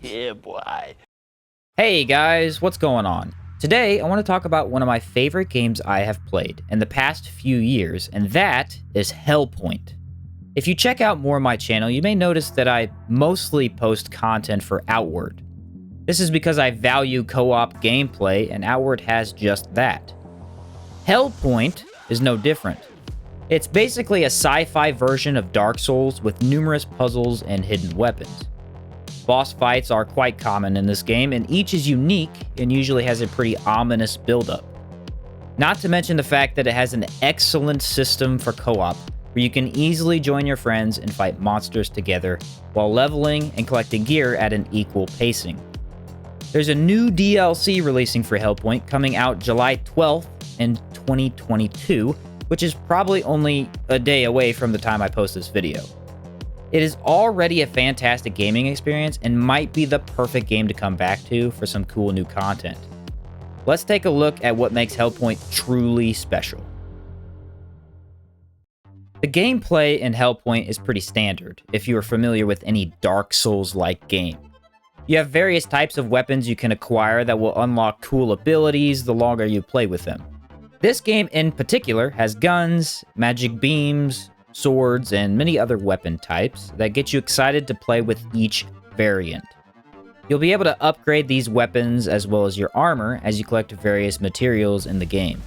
Yeah, boy. Hey guys, what's going on? Today, I want to talk about one of my favorite games I have played in the past few years, and that is Hellpoint. If you check out more of my channel, you may notice that I mostly post content for Outward. This is because I value co-op gameplay, and Outward has just that. Hellpoint is no different. It's basically a sci-fi version of Dark Souls with numerous puzzles and hidden weapons. Boss fights are quite common in this game, and each is unique and usually has a pretty ominous build-up. Not to mention the fact that it has an excellent system for co-op, where you can easily join your friends and fight monsters together while leveling and collecting gear at an equal pacing. There's a new DLC releasing for Hellpoint coming out July 12th in 2022, which is probably only a day away from the time I post this video. It is already a fantastic gaming experience and might be the perfect game to come back to for some cool new content. Let's take a look at what makes Hellpoint truly special. The gameplay in Hellpoint is pretty standard if you are familiar with any Dark Souls-like game. You have various types of weapons you can acquire that will unlock cool abilities the longer you play with them. This game in particular has guns, magic beams, swords, and many other weapon types that get you excited to play with each variant. You'll be able to upgrade these weapons as well as your armor as you collect various materials in the game.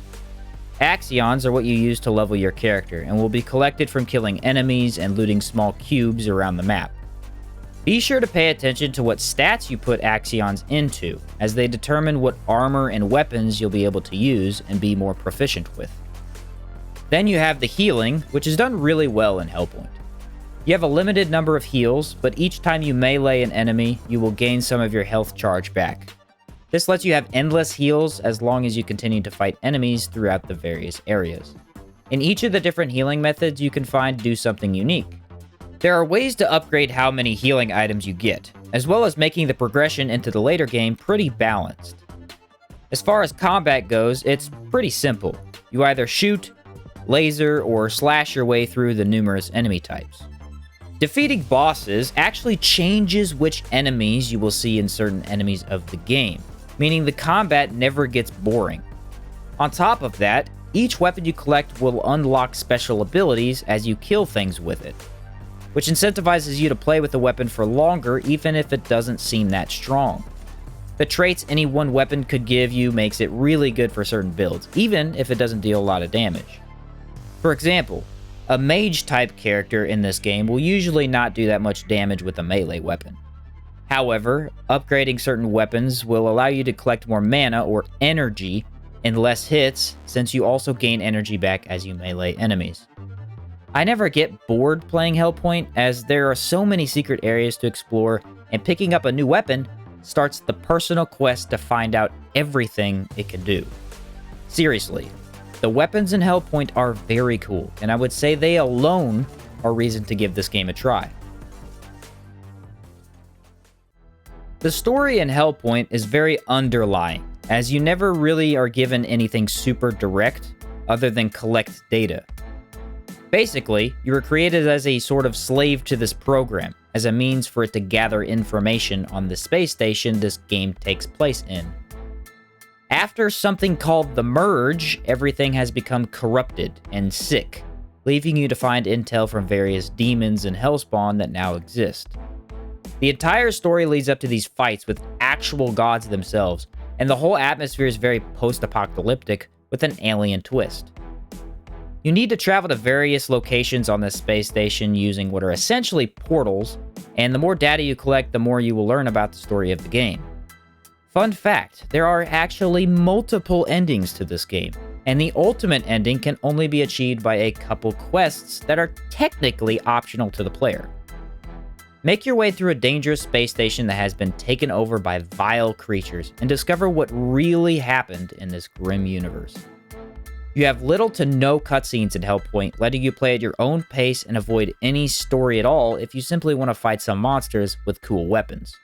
Axions are what you use to level your character and will be collected from killing enemies and looting small cubes around the map. Be sure to pay attention to what stats you put Axions into, as they determine what armor and weapons you'll be able to use and be more proficient with. Then you have the healing, which is done really well in Hellpoint. You have a limited number of heals, but each time you melee an enemy, you will gain some of your health charge back. This lets you have endless heals as long as you continue to fight enemies throughout the various areas. In each of the different healing methods you can find do something unique. There are ways to upgrade how many healing items you get, as well as making the progression into the later game pretty balanced. As far as combat goes, it's pretty simple. You either shoot, laser, or slash your way through the numerous enemy types. Defeating bosses actually changes which enemies you will see in certain enemies of the game, meaning the combat never gets boring. On top of that, each weapon you collect will unlock special abilities as you kill things with it, which incentivizes you to play with the weapon for longer even if it doesn't seem that strong. The traits any one weapon could give you makes it really good for certain builds, even if it doesn't deal a lot of damage. For example, a mage-type character in this game will usually not do that much damage with a melee weapon. However, upgrading certain weapons will allow you to collect more mana or energy in less hits, since you also gain energy back as you melee enemies. I never get bored playing Hellpoint, as there are so many secret areas to explore, and picking up a new weapon starts the personal quest to find out everything it can do. Seriously. The weapons in Hellpoint are very cool, and I would say they alone are reason to give this game a try. The story in Hellpoint is very underlying, as you never really are given anything super direct other than collect data. Basically, you were created as a sort of slave to this program, as a means for it to gather information on the space station this game takes place in. After something called the Merge, everything has become corrupted and sick, leaving you to find intel from various demons and hellspawn that now exist. The entire story leads up to these fights with actual gods themselves, and the whole atmosphere is very post-apocalyptic with an alien twist. You need to travel to various locations on this space station using what are essentially portals, and the more data you collect, the more you will learn about the story of the game. Fun fact, there are actually multiple endings to this game, and the ultimate ending can only be achieved by a couple quests that are technically optional to the player. Make your way through a dangerous space station that has been taken over by vile creatures, and discover what really happened in this grim universe. You have little to no cutscenes in Hellpoint, letting you play at your own pace and avoid any story at all if you simply want to fight some monsters with cool weapons.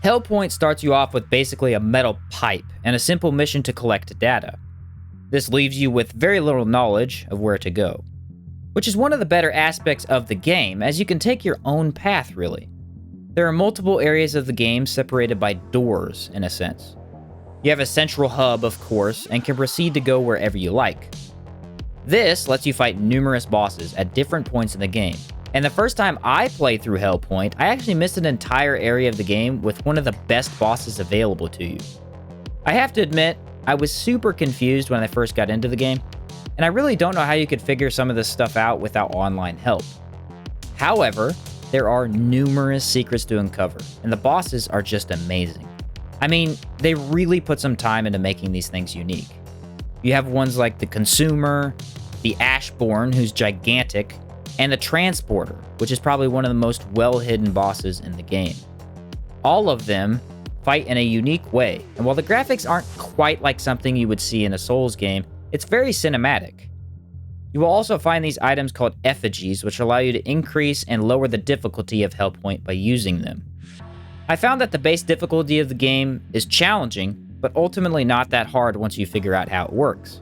Hellpoint starts you off with basically a metal pipe and a simple mission to collect data. This leaves you with very little knowledge of where to go. which is one of the better aspects of the game, as you can take your own path, really. There are multiple areas of the game separated by doors, in a sense. You have a central hub, of course, and can proceed to go wherever you like. This lets you fight numerous bosses at different points in the game. And the first time I played through Hellpoint, I actually missed an entire area of the game with one of the best bosses available to you. I have to admit, I was super confused when I first got into the game, and I really don't know how you could figure some of this stuff out without online help. However, there are numerous secrets to uncover, and the bosses are just amazing. I mean, they really put some time into making these things unique. You have ones like the Consumer, the Ashborn, who's gigantic, and the Transporter, which is probably one of the most well-hidden bosses in the game. All of them fight in a unique way, and while the graphics aren't quite like something you would see in a Souls game, it's very cinematic. You will also find these items called effigies, which allow you to increase and lower the difficulty of Hellpoint by using them. I found that the base difficulty of the game is challenging, but ultimately not that hard once you figure out how it works.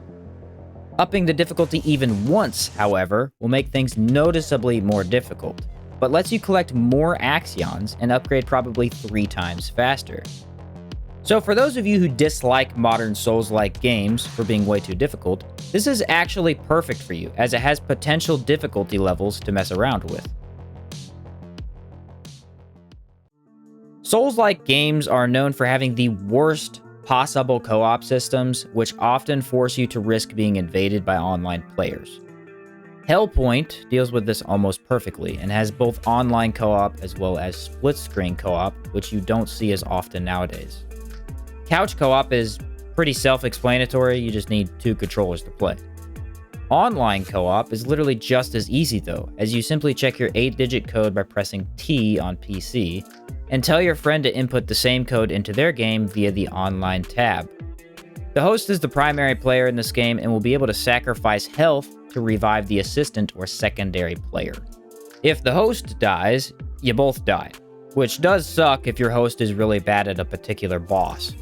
Upping the difficulty even once, however, will make things noticeably more difficult, but lets you collect more Axions and upgrade probably 3 times faster. So for those of you who dislike modern Souls-like games for being way too difficult, this is actually perfect for you, as it has potential difficulty levels to mess around with. Souls-like games are known for having the worst possible co-op systems, which often force you to risk being invaded by online players. Hellpoint deals with this almost perfectly and has both online co-op as well as split-screen co-op, which you don't see as often nowadays. Couch co-op is pretty self-explanatory, you just need 2 controllers to play. Online co-op is literally just as easy though, as you simply check your 8-digit code by pressing T on PC, and tell your friend to input the same code into their game via the online tab. The host is the primary player in this game and will be able to sacrifice health to revive the assistant or secondary player. If the host dies, you both die, which does suck if your host is really bad at a particular boss.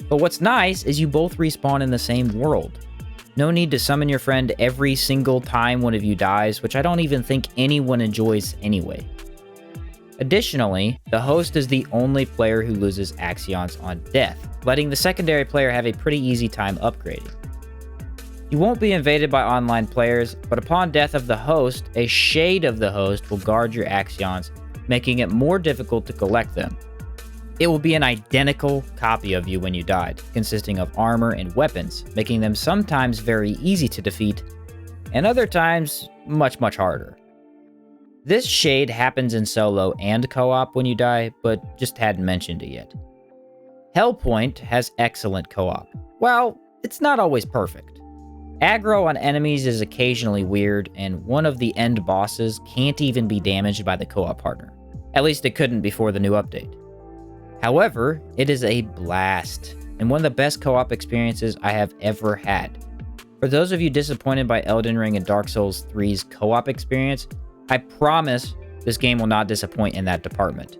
But what's nice is you both respawn in the same world. No need to summon your friend every single time one of you dies, which I don't even think anyone enjoys anyway. Additionally, the host is the only player who loses Axions on death, letting the secondary player have a pretty easy time upgrading. You won't be invaded by online players, but upon death of the host, a shade of the host will guard your Axions, making it more difficult to collect them. It will be an identical copy of you when you died, consisting of armor and weapons, making them sometimes very easy to defeat, and other times much, much harder. This shade happens in solo and co-op when you die, but just hadn't mentioned it yet. Hellpoint has excellent co-op. Well, it's not always perfect. Aggro on enemies is occasionally weird, and one of the end bosses can't even be damaged by the co-op partner. At least it couldn't before the new update. However, it is a blast, and one of the best co-op experiences I have ever had. For those of you disappointed by Elden Ring and Dark Souls 3's co-op experience, I promise this game will not disappoint in that department.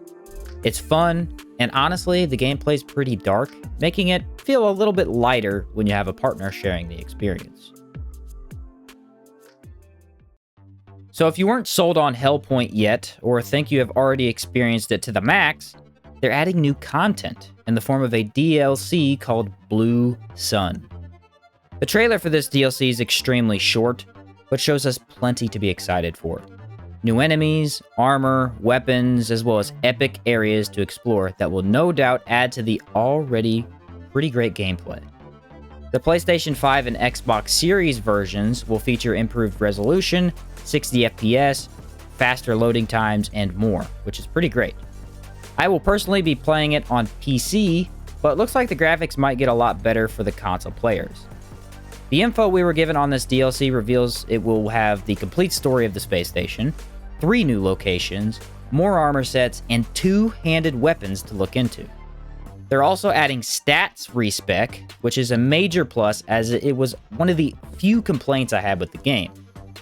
It's fun, and honestly, the gameplay's pretty dark, making it feel a little bit lighter when you have a partner sharing the experience. So if you weren't sold on Hellpoint yet, or think you have already experienced it to the max, they're adding new content in the form of a DLC called Blue Sun. The trailer for this DLC is extremely short, but shows us plenty to be excited for. New enemies, armor, weapons, as well as epic areas to explore that will no doubt add to the already pretty great gameplay. The PlayStation 5 and Xbox Series versions will feature improved resolution, 60 FPS, faster loading times, and more, which is pretty great. I will personally be playing it on PC, but it looks like the graphics might get a lot better for the console players. The info we were given on this DLC reveals it will have the complete story of the space station, 3 new locations, more armor sets, and 2-handed weapons to look into. They're also adding stats respec, which is a major plus as it was one of the few complaints I had with the game,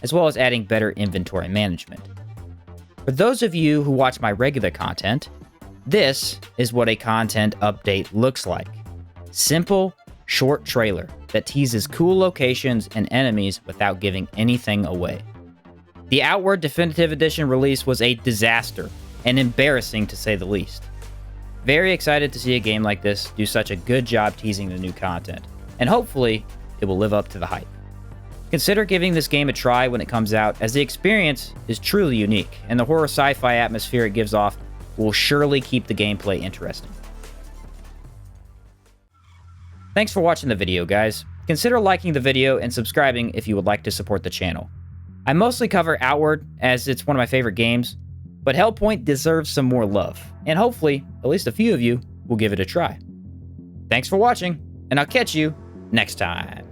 as well as adding better inventory management. For those of you who watch my regular content, this is what a content update looks like. Simple, short trailer that teases cool locations and enemies without giving anything away. The Outward Definitive Edition release was a disaster, and embarrassing to say the least. Very excited to see a game like this do such a good job teasing the new content, and hopefully, it will live up to the hype. Consider giving this game a try when it comes out, as the experience is truly unique, and the horror sci-fi atmosphere it gives off will surely keep the gameplay interesting. Thanks for watching the video, guys. Consider liking the video and subscribing if you would like to support the channel. I mostly cover Outward, as it's one of my favorite games, but Hellpoint deserves some more love, and hopefully, at least a few of you will give it a try. Thanks for watching, and I'll catch you next time.